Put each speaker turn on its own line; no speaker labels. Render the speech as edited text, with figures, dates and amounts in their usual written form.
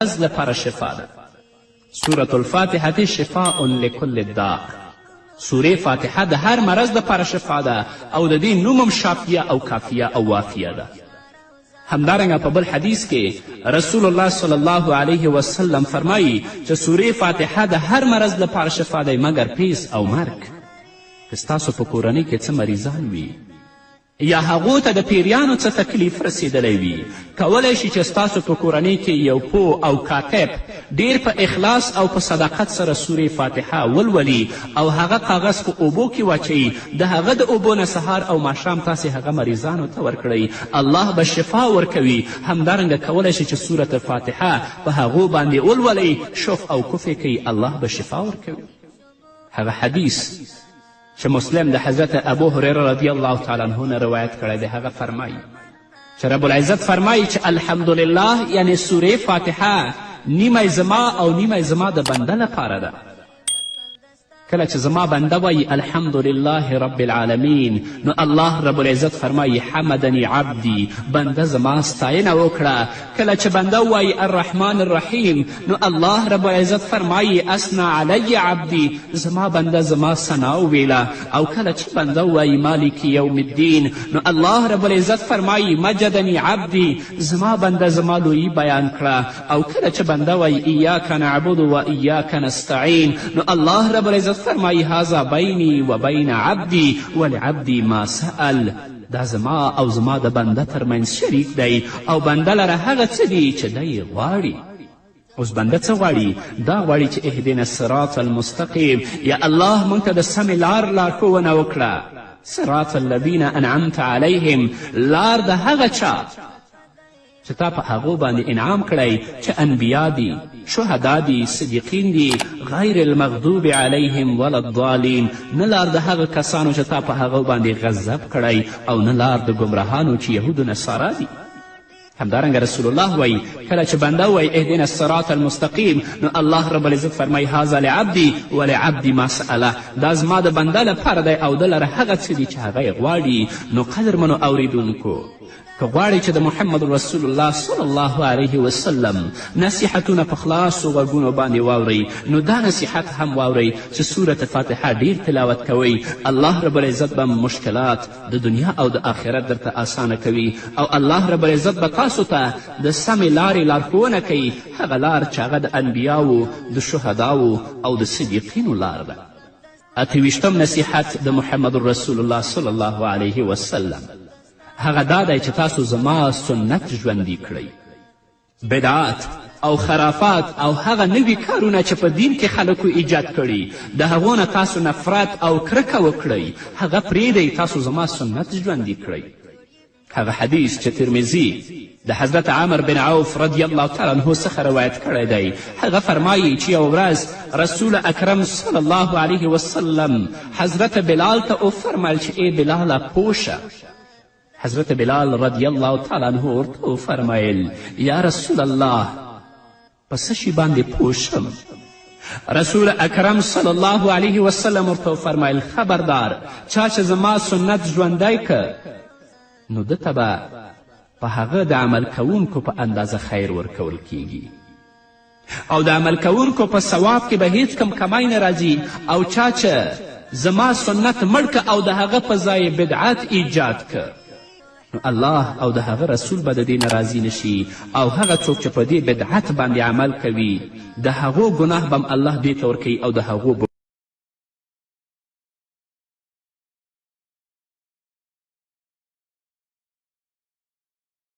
مرض لپاره شفا ده. سورة الفاتحه شفاء لکل داء. سورې فاتحه د هر مرض دپاره شفا ده او د دې نوم هم شافیه او کافیه او وافیه ده. همدارنګه په بل حدیث کې رسول الله صلی الله علیه وسلم فرمایي چې سورې فاتحه د هر مرض لپاره شفا دی مګر پیس او مرګ. که ستاسو په کورنۍ کې څه مریضان وي یا هغو ته د پیریانو څه تکلیف رسیدلی وي، کولی شي چې ستاسو په کورنۍ کې یو پوه او کاتب ډیر په اخلاص او په صداقت سره سورې فاتحه ولولي او هغه کاغذ په اوبو کې واچوي، د هغه د اوبو نه سهار او ماښام تاسې هغه مریضانو ته ورکړئ، الله به شفا ورکوي. همدارنګه کولی شي چې سورة الفاتحه په هغو باندې ولولئ، شف او کف یې کوي، الله به شفا ورکوي. هغه حدیث چې مسلم د حضرت ابو هریره رضی الله تعالی عنه نه روایت کړی دی، هغه فرمایي چې رب العزت فرمایي چې الحمدلله یعنی سورې فاتحه نیمه زما او نیمه زما د بنده لپاره ده. کله چې زما بنده وایي الحمدلله رب العالمین نو الله رب العزت فرمایي حمدنی عبدی، بنده زما ستاینه وکړه. کله چې بنده وایي الرحمن الرحیم نو الله رب العزت فرمایي اثنا علی عبدی، زما بنده زما ثنا وویله. او کله چې بنده وایي مالک یوم الدین نو الله رب العزت فرمایي مجدنی عبدی، زما بنده زما لویی بیان کړه. او کله چې بنده وایي ایاک نعبد و ایاک نستعین نو الله رب العزت فرمایی هذا بینی و بین عبدی ولعبدی ما سأل، دا زما او زما د بنده ترمنځ شریک دی او بنده لره هغه څه دي چې دی غواړي. اوس بنده څه غواړي؟ دا غواړي چې اهدنا الصراط المستقیم، یا الله موږ ته د سمې لار لارښوونه وکړه. صراط الذین انعمت علیهم، لار د هغه چا چې تا په هغو باندې انعام کړی چې انبیا دي، شهدا دي، صدیقین دي، غیر المغضوب علیهم ولا الضالین، نه لار د هغه کسانو چې تا په هغو باندې غضب کړی او نه لار د ګمراهانو چې یهود و نصارا دي. همدارنګه رسول الله وایي کله چې بنده وایي اهدنا الصراط المستقیم نو الله رب العزت فرمایي هذا لعبدی ولعبدی ما سأله، دا زما د بنده لپاره دی او ده لره هغه څه دي چې هغه یې غواړي. نو قدرمنو اوریدونکو، که غواړئ چې د محمد رسول الله صلی الله علیه وسلم نصیحتونه په خلاصو غوږونو باندې واورئ، نو دا نصیحت هم واورئ چې سورة فاتحه ډیر تلاوت کوئ. الله رب العزت به مشکلات د دنیا او د آخرت درته اسانه کوي او الله رب العزت به تاسو ته د سمې لارې لارښوونه کوي، هغه لار چې هغه د انبیاو، د شهداو او د صدیقینو لار ده. 28 نصیحت د محمد رسول الله صلی الله علیه وسلم هغه دا دی چې تاسو زما سنت ژوندي کړئ. بدعات او خرافات او هغه نوي کارونه چې په دین کې خلکو ایجاد کړي د هغو نه تاسو نفرت او کرکه وکړئ، هغه پرېږدئ، تاسو زما سنت ژوندي کړئ. هغه حدیث چې ترمذي د حضرت عمر بن عوف رضی الله تعالی عنه څخه روایت کړی دی، هغه فرمایي چې یو ورځ رسول اکرم صلی الله علیه وسلم حضرت بلال ته وفرمیل چې ای بلاله پوشه. حضرت بلال رضی الله تعالی عنه ورته وفرمیل یا رسول الله په څه شي باندې پوه شم؟ رسول اکرم صلی الله علیه وسلم ورته وفرمیل خبردار، چا چې زما سنت ژوندی که نو ده ته به په هغه د عمل کوونکو په اندازه خیر ورکول کیږي او د عمل کوونکو په ثواب کې به هیڅ کم کمی نه راځي. او چا چې زما سنت مړ که او د هغه په ځای بدعت ایجاد که نو الله او د هغه رسول به د دې نه راضي نشي او هغه څوک چې په دې بدعت باندې عمل کوي د هغو ګناه به الله دې ته ورکوي او د هغو